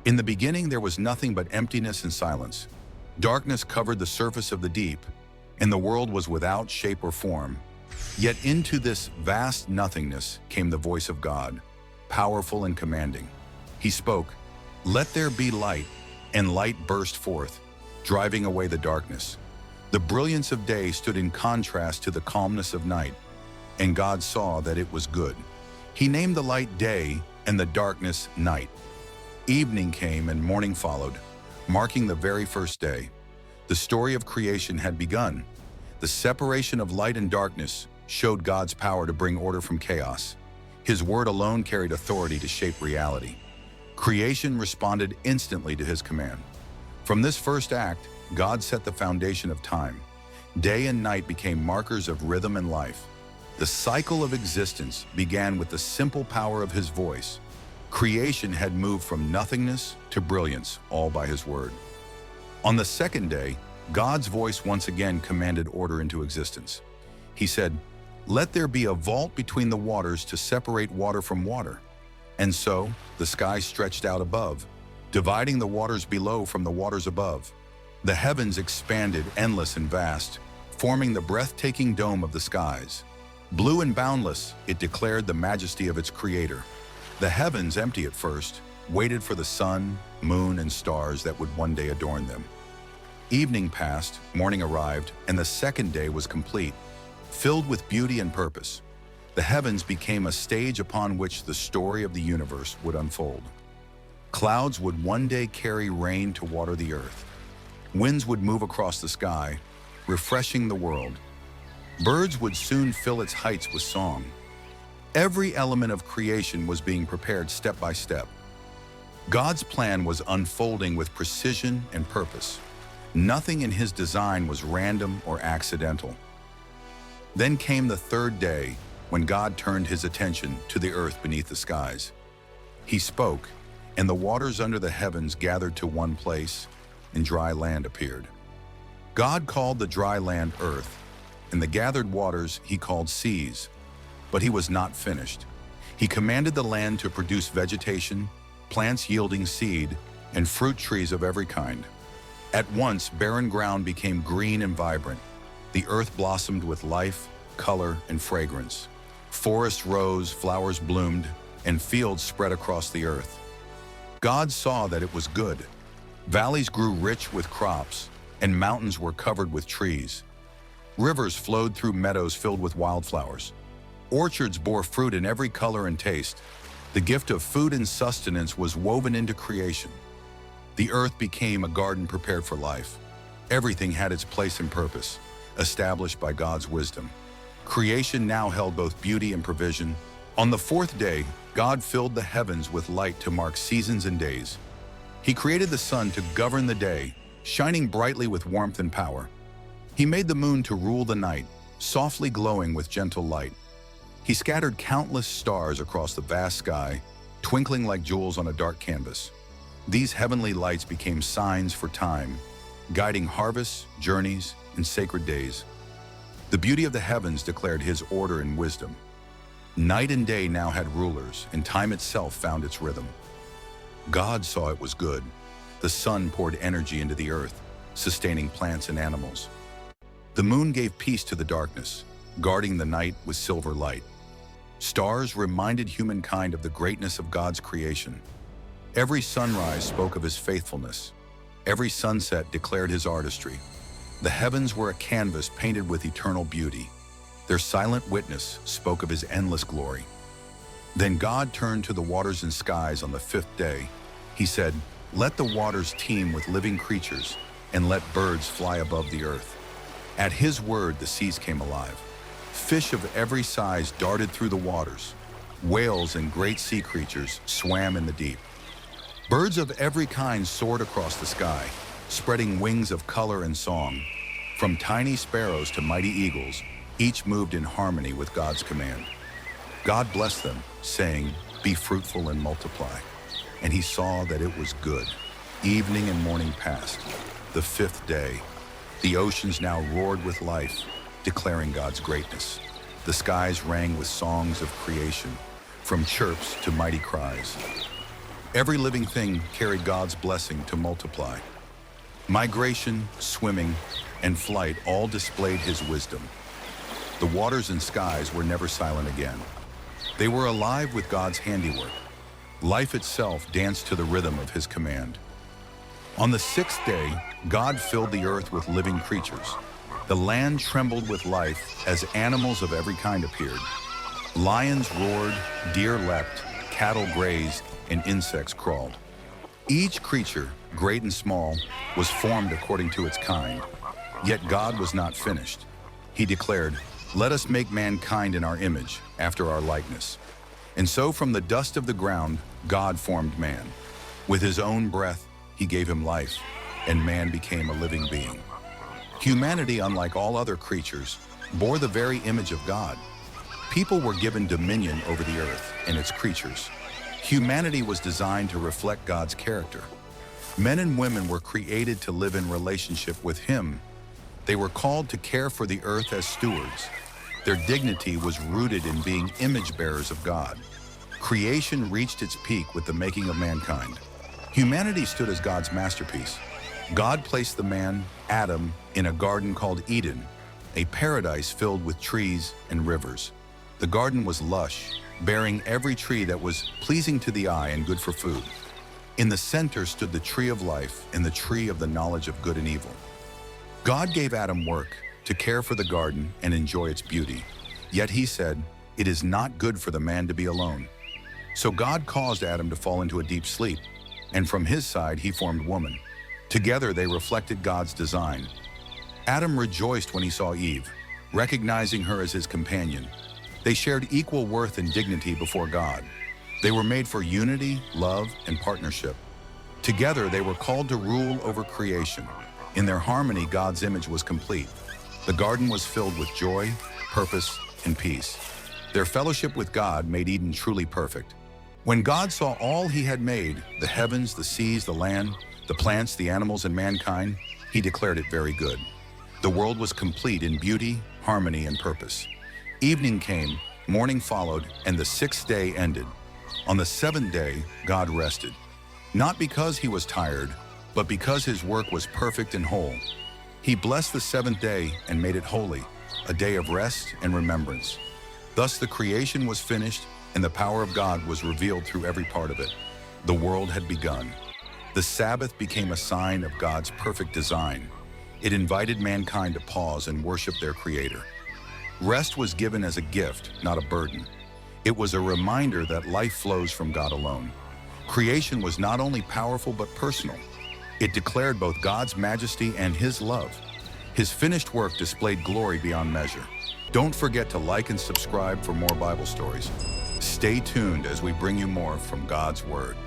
In the beginning there was nothing but emptiness and silence. Darkness covered the surface of the deep, and the world was without shape or form. Yet into this vast nothingness came the voice of God, powerful and commanding. He spoke, "Let there be light," and light burst forth, driving away the darkness. The brilliance of day stood in contrast to the calmness of night, and God saw that it was good. He named the light day and the darkness night. Evening came and morning followed, marking the very first day. The story of creation had begun. The separation of light and darkness showed God's power to bring order from chaos. His word alone carried authority to shape reality. Creation responded instantly to his command. From this first act, God set the foundation of time. Day and night became markers of rhythm and life. The cycle of existence began with the simple power of his voice. Creation had moved from nothingness to brilliance, all by his word. On the second day, God's voice once again commanded order into existence. He said, "Let there be a vault between the waters to separate water from water." And so, the sky stretched out above, dividing the waters below from the waters above. The heavens expanded, endless and vast, forming the breathtaking dome of the skies. Blue and boundless, it declared the majesty of its creator. The heavens, empty at first, waited for the sun, moon, and stars that would one day adorn them. Evening passed, morning arrived, and the second day was complete, filled with beauty and purpose. The heavens became a stage upon which the story of the universe would unfold. Clouds would one day carry rain to water the earth. Winds would move across the sky, refreshing the world. Birds would soon fill its heights with song. Every element of creation was being prepared step by step. God's plan was unfolding with precision and purpose. Nothing in his design was random or accidental. Then came the third day, when God turned his attention to the earth beneath the skies. He spoke, and the waters under the heavens gathered to one place, and dry land appeared. God called the dry land earth, and the gathered waters he called seas. But he was not finished. He commanded the land to produce vegetation, plants yielding seed, and fruit trees of every kind. At once, barren ground became green and vibrant. The earth blossomed with life, color, and fragrance. Forests rose, flowers bloomed, and fields spread across the earth. God saw that it was good. Valleys grew rich with crops, and mountains were covered with trees. Rivers flowed through meadows filled with wildflowers. Orchards bore fruit in every color and taste. The gift of food and sustenance was woven into creation. The earth became a garden prepared for life. Everything had its place and purpose, established by God's wisdom. Creation now held both beauty and provision. On the fourth day, God filled the heavens with light to mark seasons and days. He created the sun to govern the day, shining brightly with warmth and power. He made the moon to rule the night, softly glowing with gentle light. He scattered countless stars across the vast sky, twinkling like jewels on a dark canvas. These heavenly lights became signs for time, guiding harvests, journeys, and sacred days. The beauty of the heavens declared his order and wisdom. Night and day now had rulers, and time itself found its rhythm. God saw it was good. The sun poured energy into the earth, sustaining plants and animals. The moon gave peace to the darkness, guarding the night with silver light. Stars reminded humankind of the greatness of God's creation. Every sunrise spoke of his faithfulness. Every sunset declared his artistry. The heavens were a canvas painted with eternal beauty. Their silent witness spoke of his endless glory. Then God turned to the waters and skies on the fifth day. He said, "Let the waters teem with living creatures, and let birds fly above the earth." At his word, the seas came alive. Fish of every size darted through the waters. Whales and great sea creatures swam in the deep. Birds of every kind soared across the sky, spreading wings of color and song. From tiny sparrows to mighty eagles, each moved in harmony with God's command. God blessed them, saying, "Be fruitful and multiply." And he saw that it was good. Evening and morning passed. The fifth day. The oceans now roared with life, declaring God's greatness. The skies rang with songs of creation, from chirps to mighty cries. Every living thing carried God's blessing to multiply. Migration, swimming, and flight all displayed his wisdom. The waters and skies were never silent again. They were alive with God's handiwork. Life itself danced to the rhythm of his command. On the sixth day, God filled the earth with living creatures. The land trembled with life as animals of every kind appeared. Lions roared, deer leapt, cattle grazed, and insects crawled. Each creature, great and small, was formed according to its kind. Yet God was not finished. He declared, "Let us make mankind in our image, after our likeness." And so from the dust of the ground, God formed man. With his own breath, he gave him life, and man became a living being. Humanity, unlike all other creatures, bore the very image of God. People were given dominion over the earth and its creatures. Humanity was designed to reflect God's character. Men and women were created to live in relationship with him. They were called to care for the earth as stewards. Their dignity was rooted in being image bearers of God. Creation reached its peak with the making of mankind. Humanity stood as God's masterpiece. God placed the man, Adam, in a garden called Eden, a paradise filled with trees and rivers. The garden was lush, bearing every tree that was pleasing to the eye and good for food. In the center stood the tree of life and the tree of the knowledge of good and evil. God gave Adam work to care for the garden and enjoy its beauty. Yet he said, "It is not good for the man to be alone." So God caused Adam to fall into a deep sleep, and from his side he formed woman. Together they reflected God's design. Adam rejoiced when he saw Eve, recognizing her as his companion. They shared equal worth and dignity before God. They were made for unity, love, and partnership. Together they were called to rule over creation. In their harmony, God's image was complete. The garden was filled with joy, purpose, and peace. Their fellowship with God made Eden truly perfect. When God saw all he had made, the heavens, the seas, the land, the plants, the animals, and mankind, he declared it very good. The world was complete in beauty, harmony, and purpose. Evening came, morning followed, and the sixth day ended. On the seventh day, God rested, not because he was tired, but because his work was perfect and whole. He blessed the seventh day and made it holy, a day of rest and remembrance. Thus the creation was finished, and the power of God was revealed through every part of it. The world had begun. The Sabbath became a sign of God's perfect design. It invited mankind to pause and worship their Creator. Rest was given as a gift, not a burden. It was a reminder that life flows from God alone. Creation was not only powerful but personal. It declared both God's majesty and his love. His finished work displayed glory beyond measure. Don't forget to like and subscribe for more Bible stories. Stay tuned as we bring you more from God's Word.